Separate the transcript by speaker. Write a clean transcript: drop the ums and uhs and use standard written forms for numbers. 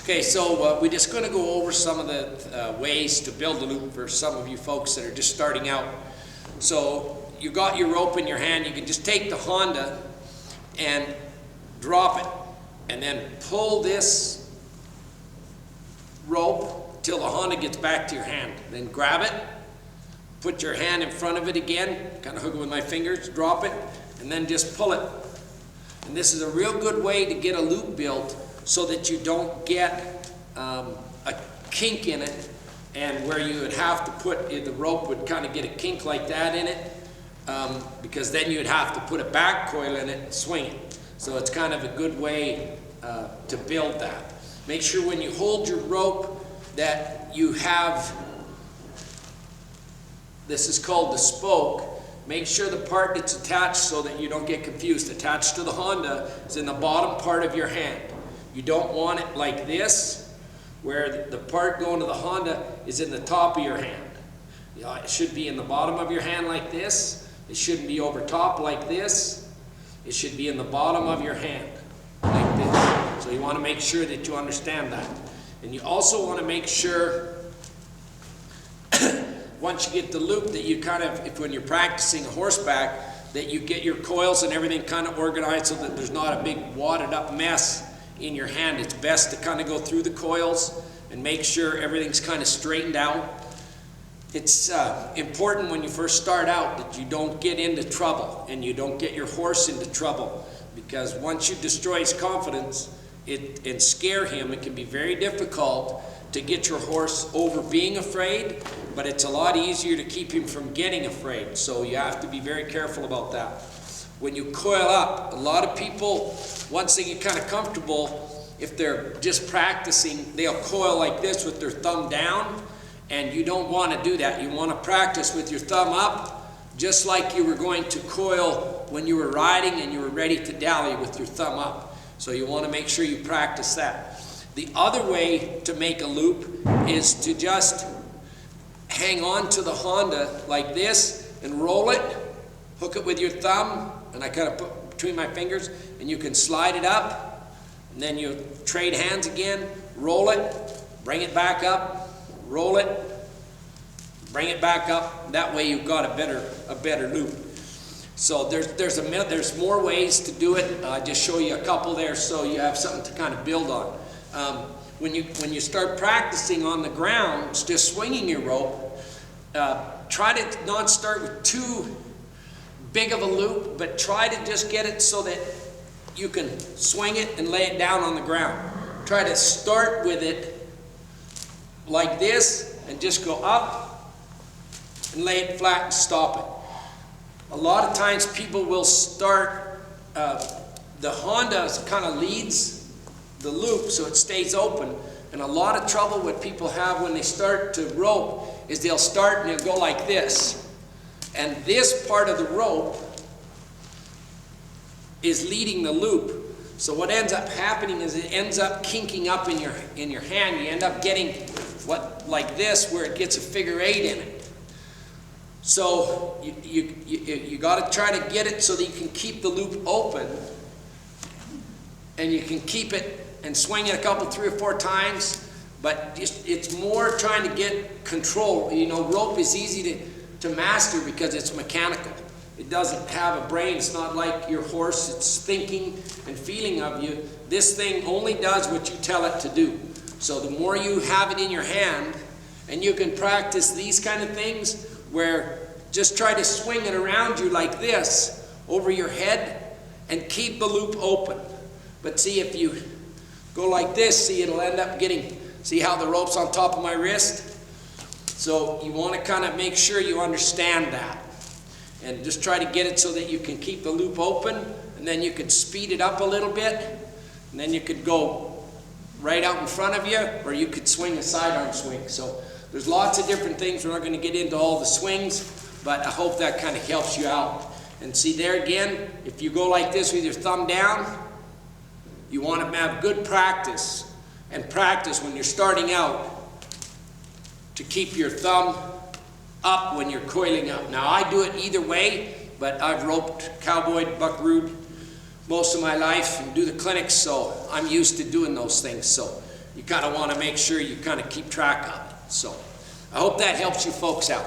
Speaker 1: Okay, so we're just going to go over some of the ways to build a loop for some of you folks that are just starting out. So you got your rope in your hand. You can just take the Honda and drop it, and then pull this rope till the Honda gets back to your hand. Then grab it, put your hand in front of it again, kind of hook it with my fingers, drop it, and then just pull it. And this is a real good way to get a loop built so that you don't get a kink in it, and where you would have to put the rope would kind of get a kink like that in it, because then you'd have to put a back coil in it and swing it. So it's kind of a good way to build that. Make sure when you hold your rope that you have, this is called the spoke. Make sure the part that's attached, so that you don't get confused, attached to the Honda is in the bottom part of your hand. You don't want it like this, where the part going to the Honda is in the top of your hand. It should be in the bottom of your hand like this. It shouldn't be over top like this. It should be in the bottom of your hand like this. So you want to make sure that you understand that. And you also want to make sure once you get the loop that you kind of, when you're practicing a horseback, that you get your coils and everything kind of organized so that there's not a big wadded up mess in your hand. It's best to kind of go through the coils and make sure everything's kind of straightened out. It's important when you first start out that you don't get into trouble and you don't get your horse into trouble, because once you destroy his confidence and scare him, it can be very difficult to get your horse over being afraid, but it's a lot easier to keep him from getting afraid. So you have to be very careful about that. When you coil up, a lot of people, once they get kind of comfortable, if they're just practicing, they'll coil like this with their thumb down, and you don't want to do that. You want to practice with your thumb up, just like you were going to coil when you were riding and you were ready to dally with your thumb up. So you want to make sure you practice that. The other way to make a loop is to just hang on to the Honda like this and roll it, hook it with your thumb, and I kind of put between my fingers, and you can slide it up, and then you trade hands again, roll it, bring it back up, roll it, bring it back up. That way you've got a better loop. So there's more ways to do it. I just show you a couple there so you have something to kind of build on. When you start practicing on the ground, just swinging your rope, try to not start with too big of a loop, but try to just get it so that you can swing it and lay it down on the ground. Try to start with it like this and just go up and lay it flat and stop it. A lot of times people will start, the Honda kind of leads the loop so it stays open, and a lot of trouble what people have when they start to rope is they'll start and they'll go like this, and this part of the rope is leading the loop. So what ends up happening is it ends up kinking up in your hand. You end up getting what like this, where it gets a figure 8 in it. So you got to try to get it so that you can keep the loop open, and you can keep it and swing it a couple, 3 or 4 times, but it's more trying to get control. You know, rope is easy to master because it's mechanical. It doesn't have a brain. It's not like your horse. It's thinking and feeling of you. This thing only does what you tell it to do. So the more you have it in your hand, and you can practice these kind of things where just try to swing it around you like this over your head and keep the loop open. But see, if you go like this, see, it'll end up getting, see how the rope's on top of my wrist? So you want to kind of make sure you understand that. And just try to get it so that you can keep the loop open, and then you could speed it up a little bit, and then you could go right out in front of you, or you could swing a sidearm swing. So there's lots of different things. We're not going to get into all the swings, but I hope that kind of helps you out. And see there again, if you go like this with your thumb down, you want to have good practice, and practice when you're starting out to keep your thumb up when you're coiling up. Now I do it either way, but I've roped, cowboyed, buckarooed most of my life and do the clinics, so I'm used to doing those things. So you kind of want to make sure you kind of keep track of it. So I hope that helps you folks out.